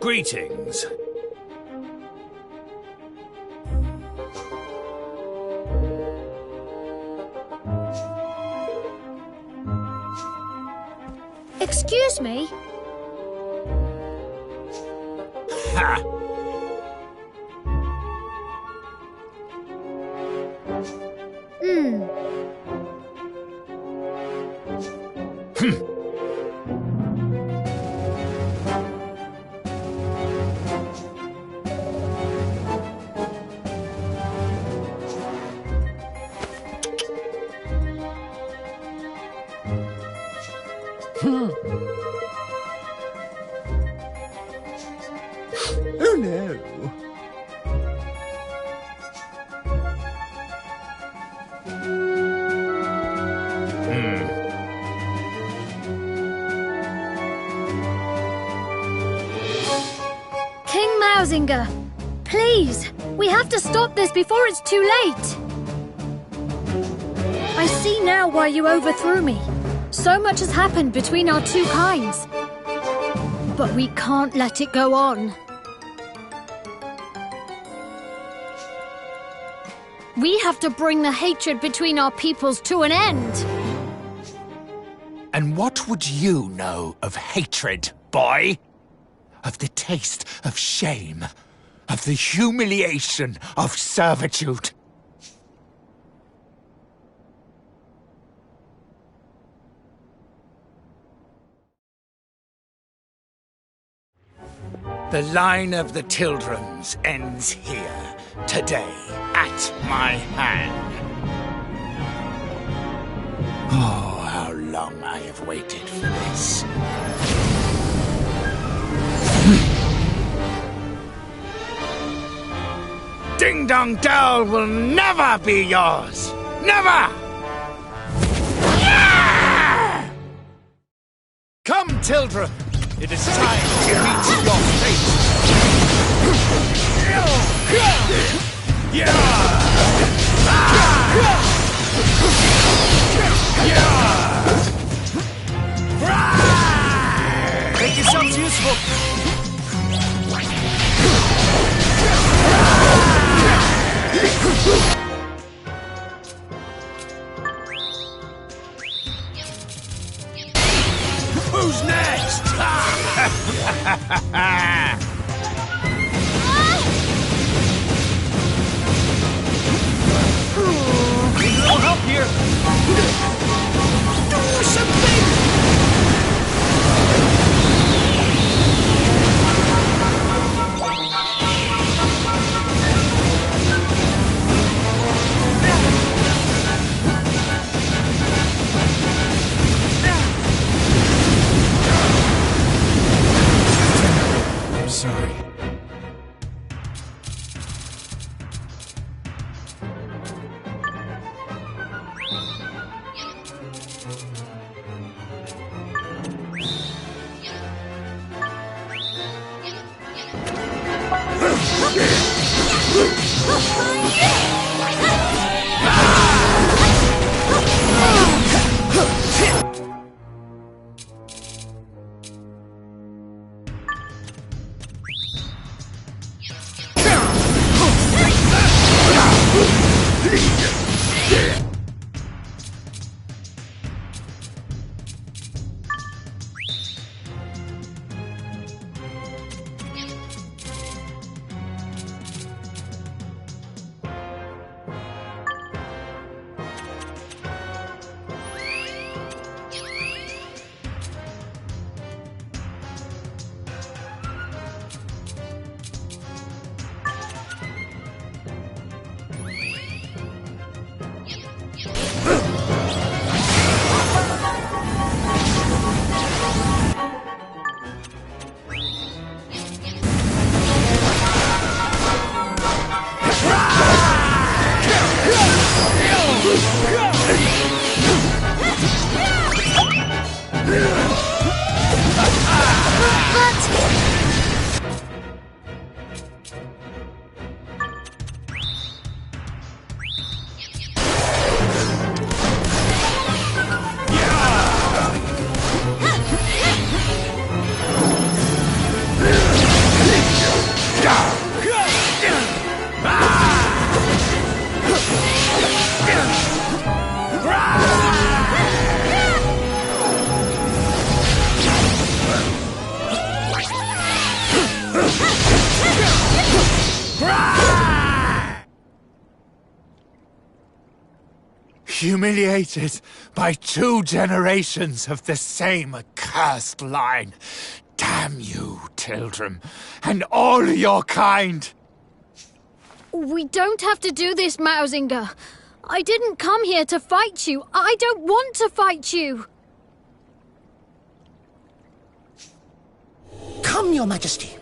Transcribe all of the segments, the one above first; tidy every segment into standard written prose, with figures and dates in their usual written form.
Greetings. Excuse me? Ha! Oh no. King Mausinger, please, we have to stop this before it's too late. I see now why you overthrew me. So much has happened between our two kinds. But we can't let it go on. We have to bring the hatred between our peoples to an end. And what would you know of hatred, boy? Of the taste of shame, of the humiliation of servitude. The line of the Tildrams ends here, today, at my hand. Oh, how long I have waited for this. Ding Dong Dell will never be yours! Never! Yeah! Come, Tildrum! It is time to meet your fate! Make yourselves useful! Who's next? Need a little help here. Do something! I'm sorry. Humiliated by 2 generations of the same accursed line. Damn you, Tildrum, and all your kind! We don't have to do this, Mausinger. I didn't come here to fight you. I don't want to fight you. Come, Your Majesty.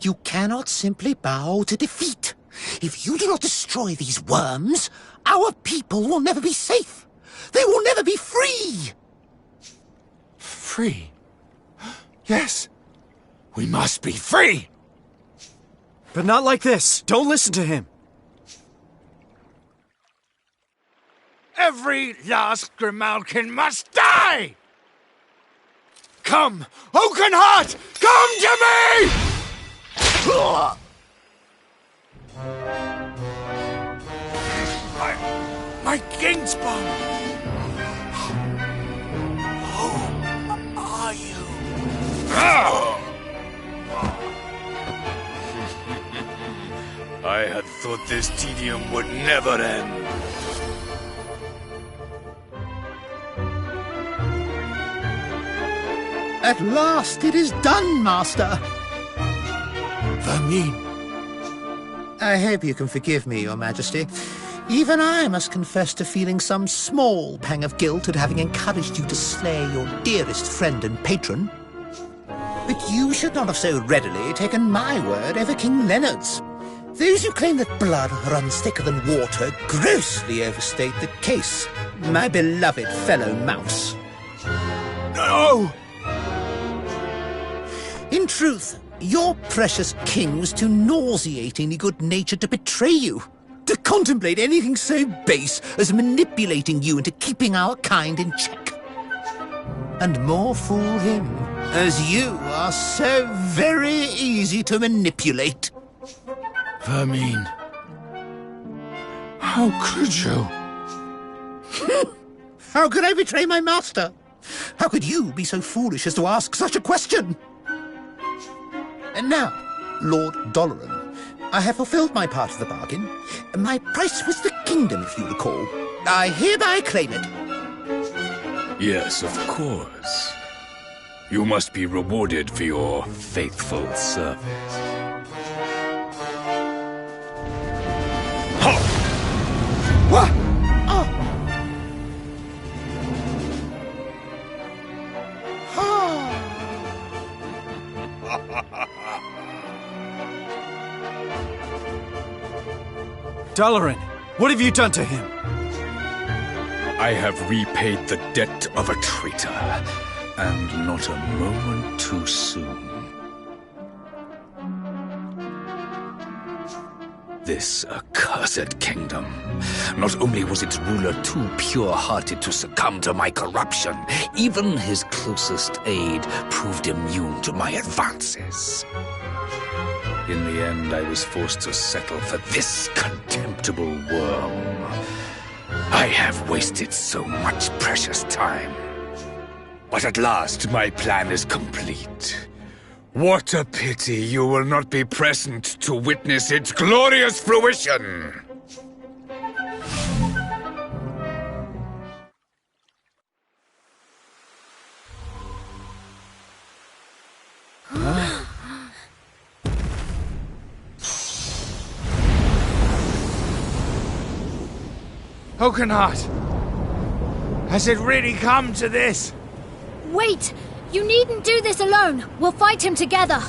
You cannot simply bow to defeat. If you do not destroy these worms, our people will never be safe. They will never be free. Free? Yes. We must be free! But not like this. Don't listen to him. Every last Grimalkin must die! Come, Oakenheart! Come to me! My Kingsbone! Who are you? I had thought this tedium would never end. At last it is done, Master. Vermine. I hope you can forgive me, Your Majesty. Even I must confess to feeling some small pang of guilt at having encouraged you to slay your dearest friend and patron. But you should not have so readily taken my word over King Leonard's. Those who claim that blood runs thicker than water grossly overstate the case, my beloved fellow mouse. No! In truth, your precious king was too nauseatingly good-natured to betray you. To contemplate anything so base as manipulating you into keeping our kind in check. And more fool him, as you are so very easy to manipulate. Vermine. How could you? How could I betray my master? How could you be so foolish as to ask such a question? And now, Lord Doloran, I have fulfilled my part of the bargain. My price was the kingdom, if you recall. I hereby claim it. Yes, of course. You must be rewarded for your faithful service. What? Oh. Doloran, what have you done to him? I have repaid the debt of a traitor, and not a moment too soon. This accursed kingdom. Not only was its ruler too pure-hearted to succumb to my corruption, even his closest aide proved immune to my advances. In the end, I was forced to settle for this contemptible worm. I have wasted so much precious time. But at last, my plan is complete. What a pity you will not be present to witness its glorious fruition! Oakenheart! Has it really come to this? Wait! You needn't do this alone. We'll fight him together.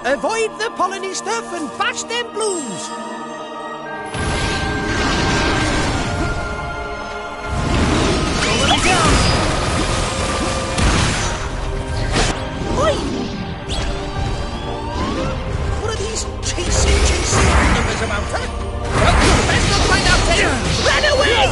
Avoid the polleny stuff and bash them blooms. Going down. Oi! What are these chasing numbers about, huh? Well, best not find out then. Run away!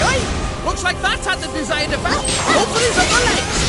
oi! Looks like that had the desired effect. Over his other legs.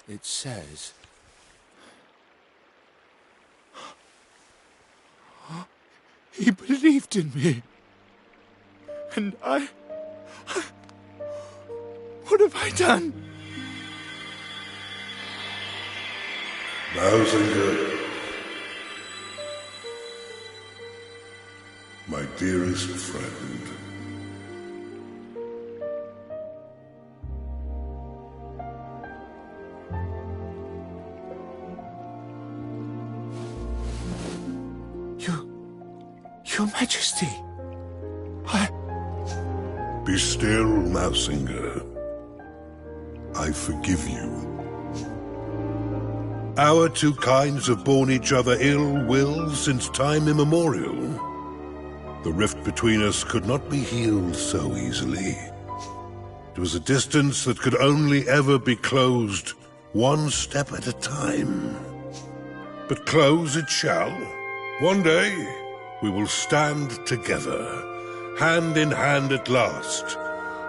It says... He believed in me. And I... What have I done? Mausinger, my dearest friend. Your Majesty, Be still, Mausinger. I forgive you. Our two kinds have borne each other ill will since time immemorial. The rift between us could not be healed so easily. It was a distance that could only ever be closed one step at a time. But close it shall. One day, we will stand together, hand in hand at last,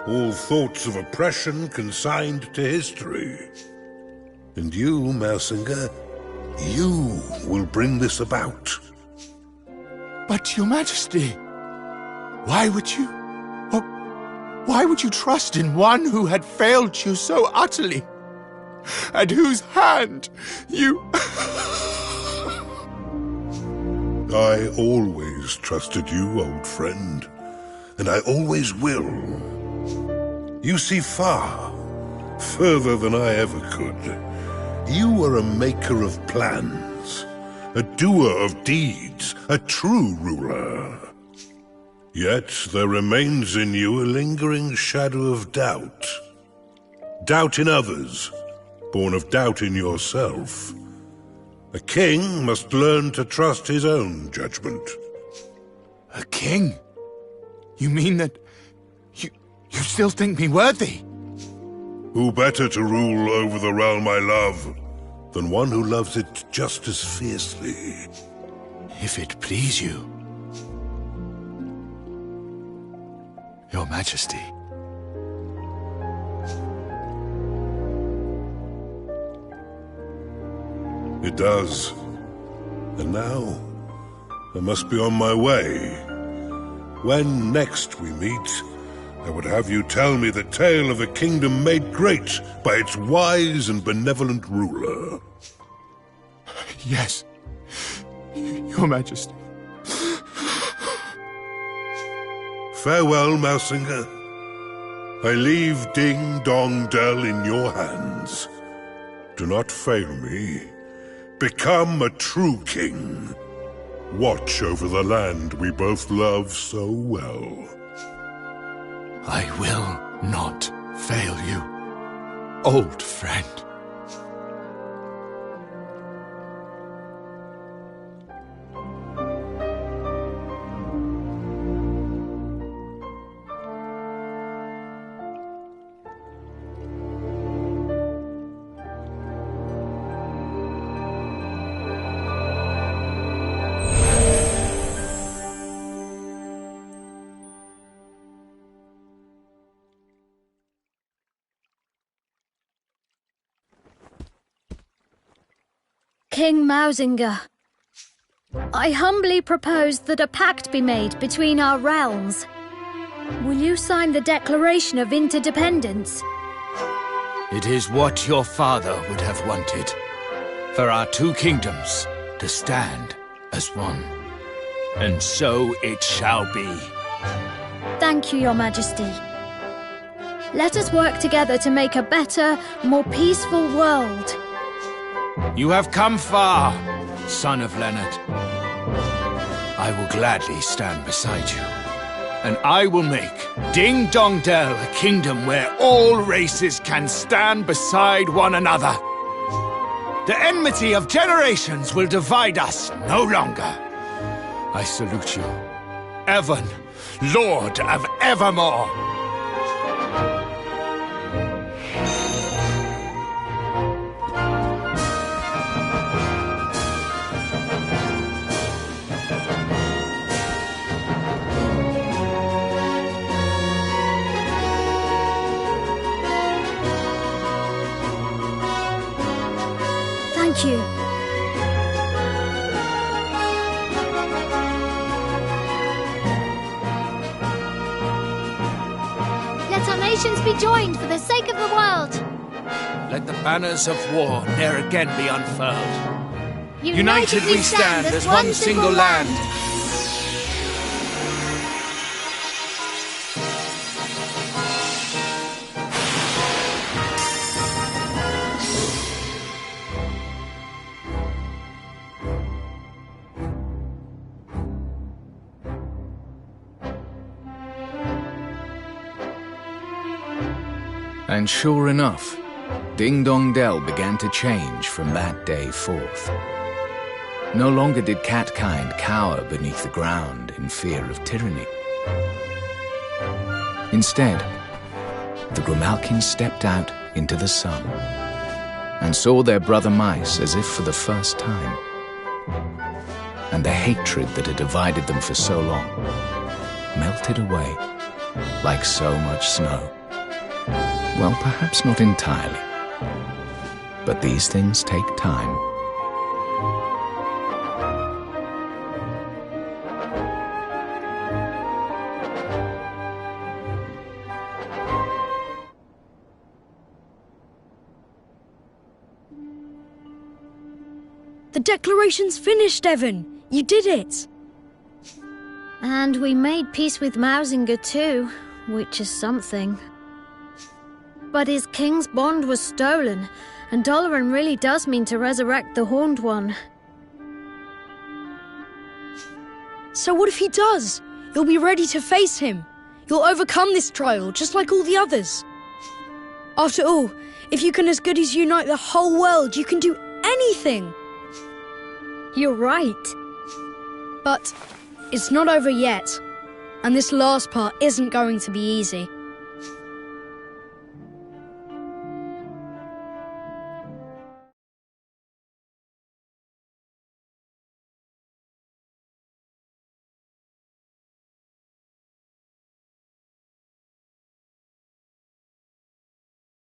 all thoughts of oppression consigned to history. And you, Mausinger, you will bring this about. But Your Majesty, why would you... Why would you trust in one who had failed you so utterly? At whose hand you... I always trusted you, old friend, and I always will. You see far, further than I ever could. You are a maker of plans, a doer of deeds, a true ruler. Yet there remains in you a lingering shadow of doubt. Doubt in others, born of doubt in yourself. A king must learn to trust his own judgment. A king? You mean that... You still think me worthy? Who better to rule over the realm I love than one who loves it just as fiercely? If it please you. Your Majesty. It does. And now, I must be on my way. When next we meet, I would have you tell me the tale of a kingdom made great by its wise and benevolent ruler. Yes, Your Majesty. Farewell, Mausinger. I leave Ding Dong Dell in your hands. Do not fail me. Become a true king. Watch over the land we both love so well. I will not fail you, old friend. King Mausinger, I humbly propose that a pact be made between our realms. Will you sign the Declaration of Interdependence? It is what your father would have wanted, for our two kingdoms to stand as one. And so it shall be. Thank you, Your Majesty. Let us work together to make a better, more peaceful world. You have come far, son of Leonard. I will gladly stand beside you. And I will make Ding Dong Dell a kingdom where all races can stand beside one another. The enmity of generations will divide us no longer. I salute you, Evan, Lord of Evermore. Thank you. Let our nations be joined for the sake of the world. Let the banners of war ne'er again be unfurled. United we stand as one single land. And sure enough, Ding Dong Dell began to change from that day forth. No longer did catkind cower beneath the ground in fear of tyranny. Instead, the Grimalkins stepped out into the sun and saw their brother mice as if for the first time. And the hatred that had divided them for so long melted away like so much snow. Well, perhaps not entirely, but these things take time. The declaration's finished, Evan. You did it. And we made peace with Mausinger too, which is something. But his king's bond was stolen, and Doloran really does mean to resurrect the Horned One. So what if he does? You'll be ready to face him. You'll overcome this trial, just like all the others. After all, if you can as good as unite the whole world, you can do anything. You're right. But it's not over yet. And this last part isn't going to be easy.